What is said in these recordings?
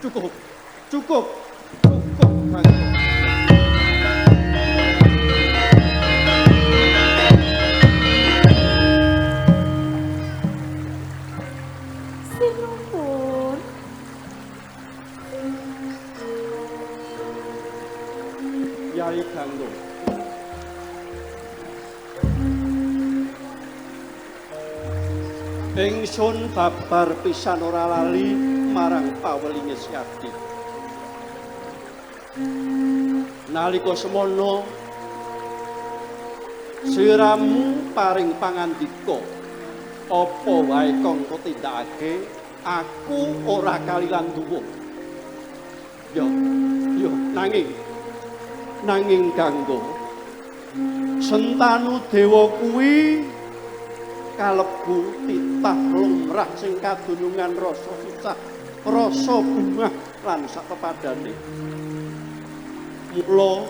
Cukup. Cukup. Cukup, Kanggo. Sinuwun. Yai Ganggo. Ingsun babar pisan ora lali marang pawelinge Syadi. Nalika semono siramu paring pangandika apa wae kang tindakake aku ora kalilan duwuh. Yo nanging Ganggo Sentanu Dewa kuwi kalebu titah lumrah sing kadunungan rasa susah, rasa bungah lan sapepadane. Mula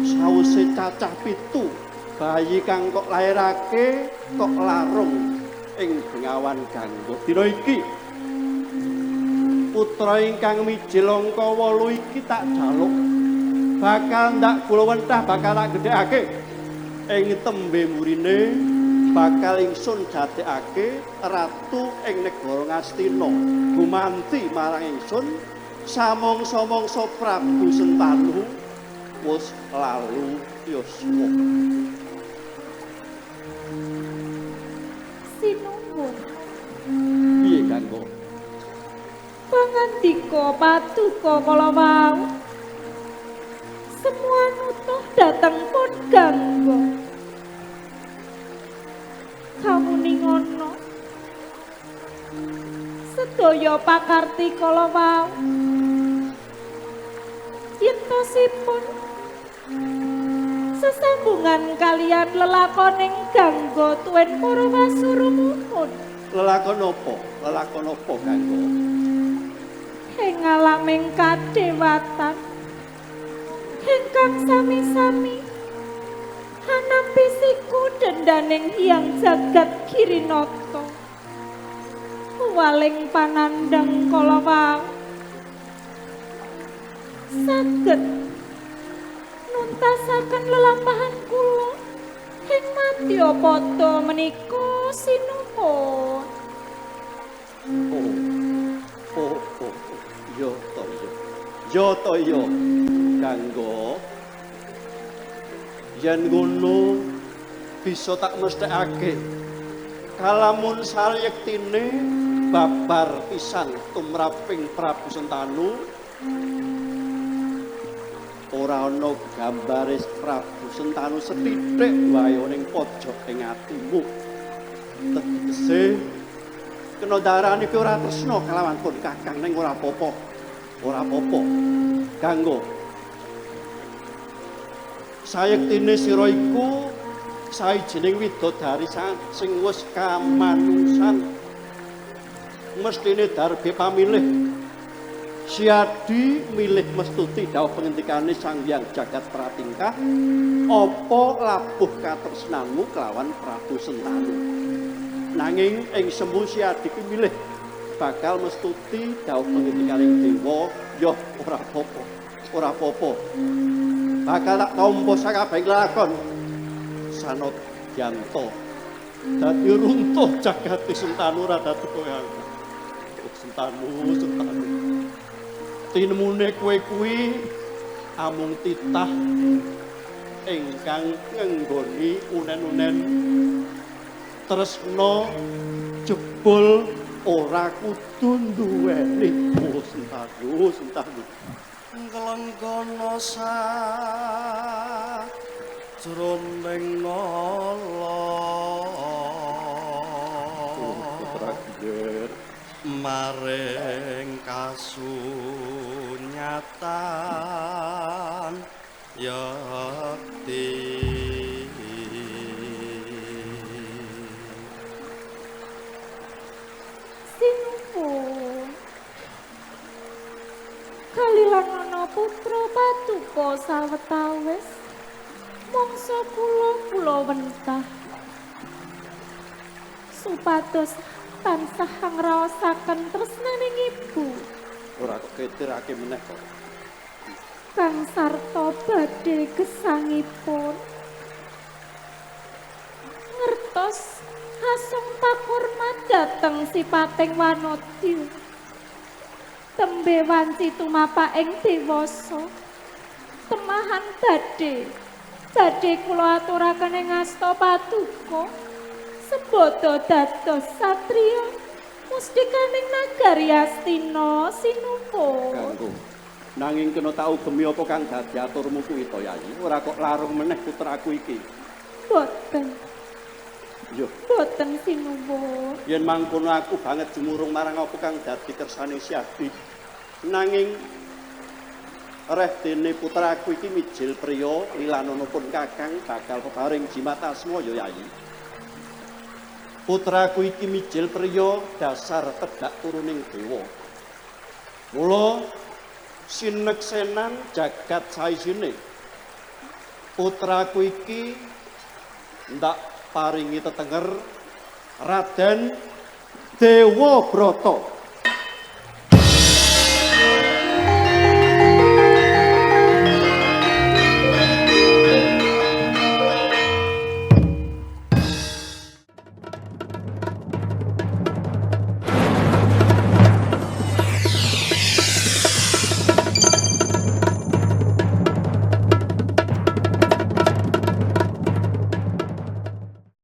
sawise cacah 7 bayi kang kok lairake kok larung ing Bengawan Ganggo. Dina iki putra ingkang mijil angka 8 iki tak jaluk bakal ndak kula wentah bakal tak gedhekake ing tembe murine bakal ingsun dadekake ratu ing negara Ngastina gumanti marang ingsun samangsa-mangsa Prabu Sentanu wis lalu yuswa. Sinuwun. Piye Ganggo? Pangandika Paduka kala wau semua nutuh dateng pun Ganggo. Kawuni ngono sedaya pakarti kala wau yentosipun sesambungan kalian lelakoning Ganggo tuwin para wasurumuhun. Lelakon apa? Lelakon apa Ganggo? Ing alaming kadewatan ingkang sami-sami hanampi siku dendaning Hyang Jagat Girinata waling panandhang kala wau saged nuntasaken lelampahan kula ing madya pada menika sinuwun. Yo to yo Ganggo yen ngono bisa tak mesthekake kalamun salyektine babar pisan tumraping Prabu Sentanu ora ana gambare Prabu Sentanu sethithik wae ning pojok ing atimu. Tegese kena darani ki ora tresna kelawan pun Kakang ning ora apa-apa. Ora apa-apa. Ganggo. Sayektine sira iku sawijining widodari sing wis kamanungsan. Mestine darbe pamilih. Syadi milih mestuti dawuh pengendikane Sang Hyang Jagat Pratingkah apa labuh katresnanmu kelawan Prabu Sentanu. Nanging ing semu Syadi ki milih bakal mestuti dawuh pengendikaning dewa, yo ora apa-apa. Ora apa-apa. Bakal tak tampa sakabehing lakon sanad yanto. Dadi runtuh jagat Sentanu rada kaya Sentanu. Tinemune kowe kuwi amung titah ingkang ngenggoni unen-unen tresna jebul ora kudu duweni Sentanu. Nglengkono sajroning nala maring kasunyatan yakti Sinuwun. Kalilan ana putra Paduka sawetawis mangsa kula wentah supados tansah ngraosaken tresnaning ibu Ora kok ketirake meneh kok. Kang sarta badhe gesangipun ngertos asung pakurmat dhateng sipating wanodya tembe wanci tumapa ing dewasa temahan badhe kula aturaken ing asta paduka sebodo dados satriya mustikaning nagari Astina sinuwun. Ganggu. Nanging kena tak ugemi apa kang dadi aturmu kuwi to Yayi. Ora kok larung meneh putraku iki. Boten. Yo, Boten sinuwun. yen mangkono aku banget jumurung marang apa kang dadi kersane Si Adi. Nanging reh dene putraku iki mijil priya lilananipun Kakang bakal peparing jimat asma ya Yayi. Putraku iki mijil priya dasar tedak turuning dewa. Mula sineksenan jagat saisine. Putraku iki ndak paringi tetenger Raden Dewa Brata.